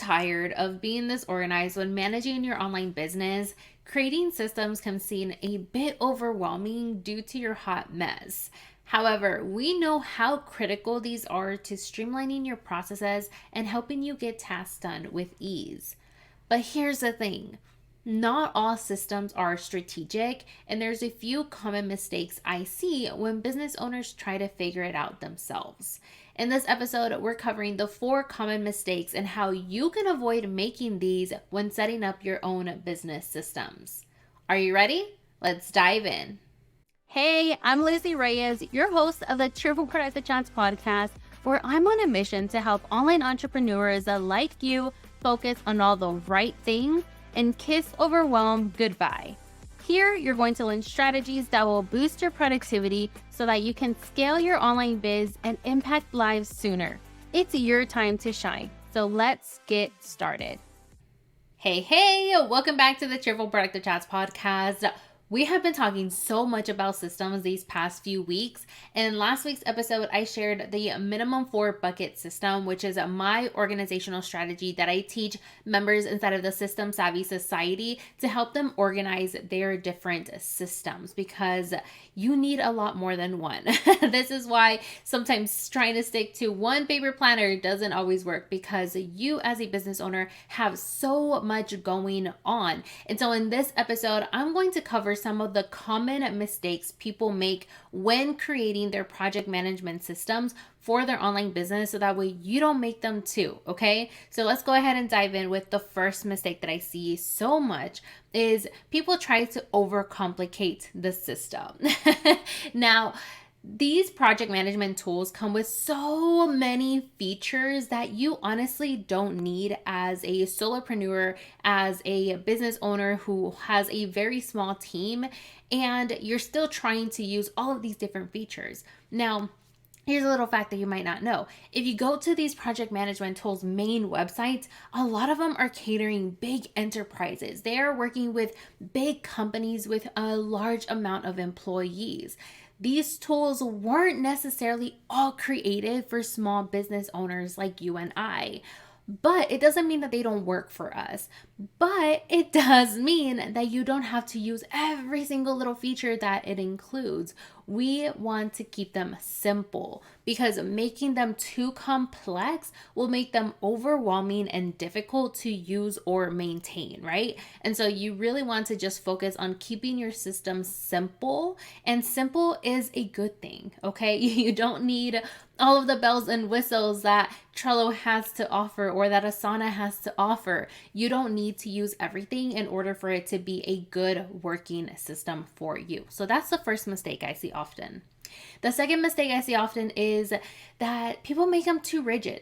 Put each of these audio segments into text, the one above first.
tired of being disorganized when managing your online business? Creating systems can seem a bit overwhelming due to your hot mess. However, we know how critical these are to streamlining your processes and helping you get tasks done with ease. But here's the thing. Not all systems are strategic, and there's a few common mistakes I see when business owners try to figure it out themselves. In this episode, we're covering the 4 common mistakes and how you can avoid making these when setting up your own business systems. Are you ready? Let's dive in. Hey, I'm Lizzie Reyes, your host of the Cheerful Productive Chats podcast, where I'm on a mission to help online entrepreneurs like you focus on all the right things and kiss overwhelm goodbye. Here, you're going to learn strategies that will boost your productivity so that you can scale your online biz and impact lives sooner. It's your time to shine. So let's get started. Hey, welcome back to the Cheerful Productive Chats podcast. We have been talking so much about systems these past few weeks. In last week's episode, I shared the minimum 4 bucket system, which is my organizational strategy that I teach members inside of the System Savvy Society to help them organize their different systems, because you need a lot more than one. This is why sometimes trying to stick to one paper planner doesn't always work, because you as a business owner have so much going on. And so in this episode, I'm going to cover some of the common mistakes people make when creating their project management systems for their online business, so that way you don't make them too, okay? So let's go ahead and dive in with the first mistake that I see so much is people try to overcomplicate the system. Now, these project management tools come with so many features that you honestly don't need as a solopreneur, as a business owner who has a very small team, and you're still trying to use all of these different features. Now, here's a little fact that you might not know. If you go to these project management tools' main websites, a lot of them are catering big enterprises. They are working with big companies with a large amount of employees. These tools weren't necessarily all created for small business owners like you and I. But it doesn't mean that they don't work for us. But it does mean that you don't have to use every single little feature that it includes. We want to keep them simple, because making them too complex will make them overwhelming and difficult to use or maintain, right? And so you really want to just focus on keeping your system simple, and simple is a good thing, okay? You don't need all of the bells and whistles that Trello has to offer or that Asana has to offer. You don't need to use everything in order for it to be a good working system for you. So that's the first mistake I see often. The second mistake I see often is that people make them too rigid.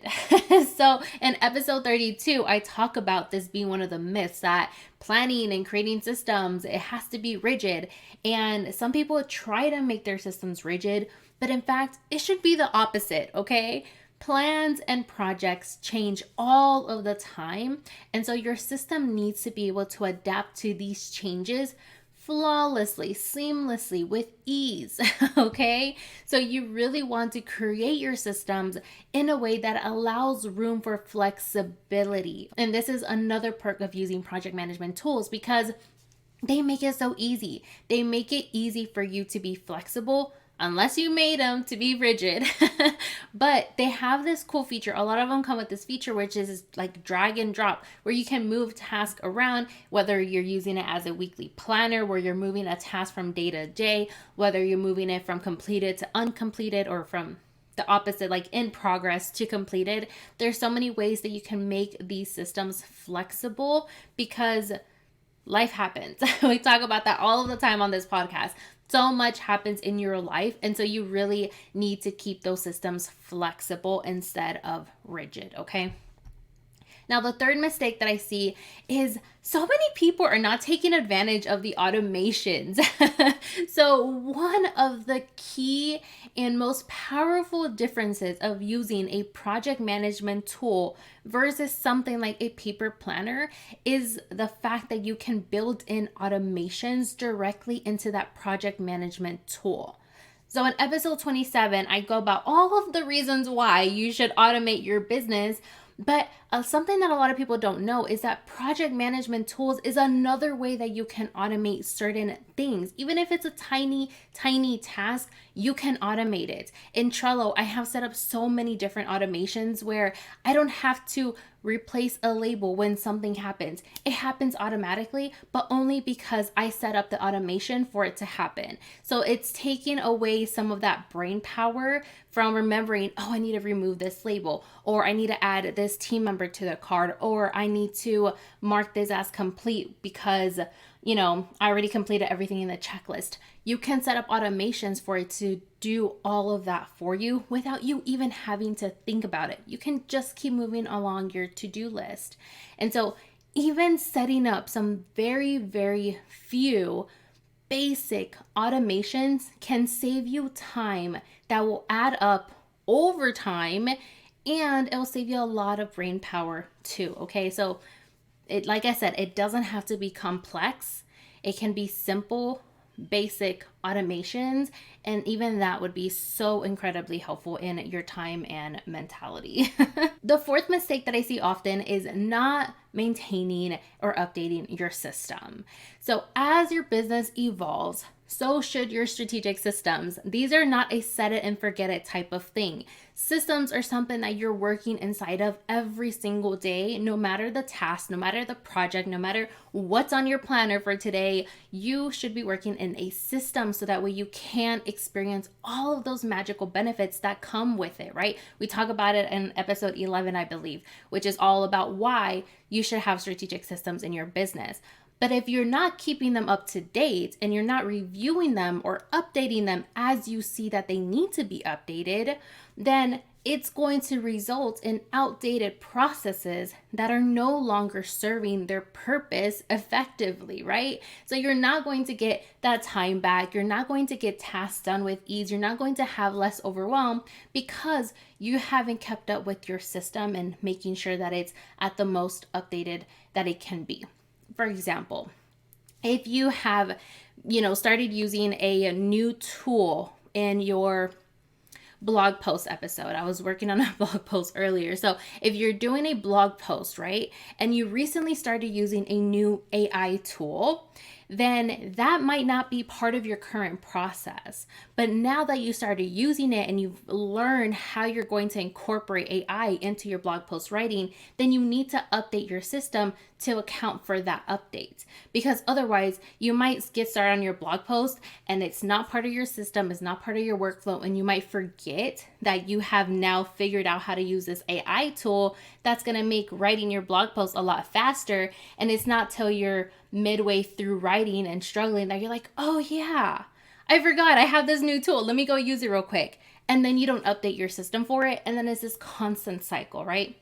So in episode 32, I talk about this being one of the myths, that planning and creating systems, it has to be rigid. And some people try to make their systems rigid, but in fact, it should be the opposite, okay? Plans and projects change all of the time. And so your system needs to be able to adapt to these changes flawlessly, seamlessly, with ease, okay? So you really want to create your systems in a way that allows room for flexibility. And this is another perk of using project management tools, because they make it so easy. They make it easy for you to be flexible, unless you made them to be rigid. But they have this cool feature. A lot of them come with this feature, which is like drag and drop, where you can move tasks around, whether you're using it as a weekly planner, where you're moving a task from day to day, whether you're moving it from completed to uncompleted, or from the opposite, like in progress to completed. There's so many ways that you can make these systems flexible, because life happens. We talk about that all of the time on this podcast. So much happens in your life. And so you really need to keep those systems flexible instead of rigid, okay? Now, the third mistake that I see is so many people are not taking advantage of the automations. So one of the key and most powerful differences of using a project management tool versus something like a paper planner is the fact that you can build in automations directly into that project management tool. So in episode 27, I go about all of the reasons why you should automate your business. But something that a lot of people don't know is that project management tools is another way that you can automate certain things. Even if it's a tiny, tiny task, you can automate it. In Trello, I have set up so many different automations where I don't have to replace a label when something happens. It happens automatically, but only because I set up the automation for it to happen. So it's taking away some of that brain power from remembering, oh, I need to remove this label, or I need to add this team member to the card, or I need to mark this as complete because, I already completed everything in the checklist. You can set up automations for it to do all of that for you without you even having to think about it. You can just keep moving along your to-do list. And so even setting up some very, very few basic automations can save you time that will add up over time, and it will save you a lot of brain power too. Okay, so like I said, it doesn't have to be complex. It can be simple, basic automations, and even that would be so incredibly helpful in your time and mentality. The fourth mistake that I see often is not maintaining or updating your system. So as your business evolves, so should your strategic systems. These are not a set it and forget it type of thing. Systems are something that you're working inside of every single day, no matter the task, no matter the project, no matter what's on your planner for today. You should be working in a system so that way you can experience all of those magical benefits that come with it, right? We talk about it in episode 11, I believe, which is all about why you should have strategic systems in your business. But if you're not keeping them up to date and you're not reviewing them or updating them as you see that they need to be updated, then it's going to result in outdated processes that are no longer serving their purpose effectively, right? So you're not going to get that time back. You're not going to get tasks done with ease. You're not going to have less overwhelm because you haven't kept up with your system and making sure that it's at the most updated that it can be. For example, if you have, started using a new tool in your blog post episode. I was working on a blog post earlier. So if you're doing a blog post, right, and you recently started using a new AI tool, then that might not be part of your current process. But now that you started using it and you've learned how you're going to incorporate AI into your blog post writing, then you need to update your system to account for that update. Because otherwise, you might get started on your blog post and it's not part of your system, it's not part of your workflow, and you might forget that you have now figured out how to use this AI tool that's going to make writing your blog post a lot faster. And it's not till you're midway through writing and struggling that you're like, oh yeah, I forgot I have this new tool. Let me go use it real quick. And then you don't update your system for it. And then it's this constant cycle, right?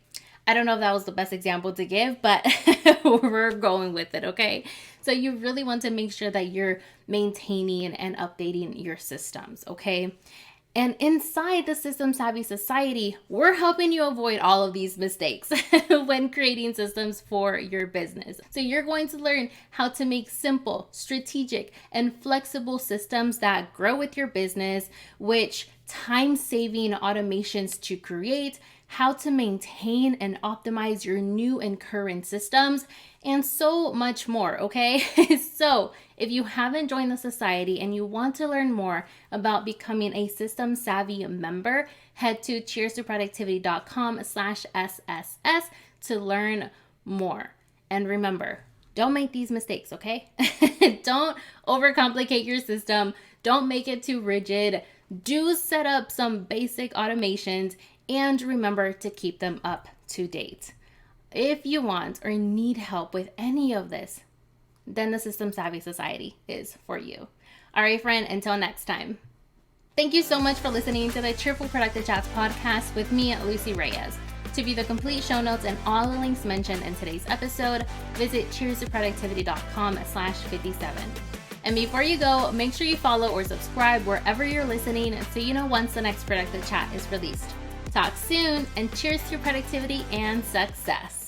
I don't know if that was the best example to give, but we're going with it, okay? So you really want to make sure that you're maintaining and updating your systems, okay? And inside the System Savvy Society, we're helping you avoid all of these mistakes when creating systems for your business. So you're going to learn how to make simple, strategic, and flexible systems that grow with your business, which time-saving automations to create, how to maintain and optimize your new and current systems, and so much more, okay? So if you haven't joined the society and you want to learn more about becoming a System Savvy member, head to cheerstoproductivity.com/SSS to learn more. And remember, don't make these mistakes, okay? Don't overcomplicate your system. Don't make it too rigid. Do set up some basic automations and remember to keep them up to date. If you want or need help with any of this, then the System Savvy Society is for you. All right, friend, until next time. Thank you so much for listening to the Cheerful Productive Chats podcast with me, Lucy Reyes. To view the complete show notes and all the links mentioned in today's episode, visit cheerstoproductivity.com/57. And before you go, make sure you follow or subscribe wherever you're listening so you know once the next productive chat is released. Talk soon, and cheers to your productivity and success.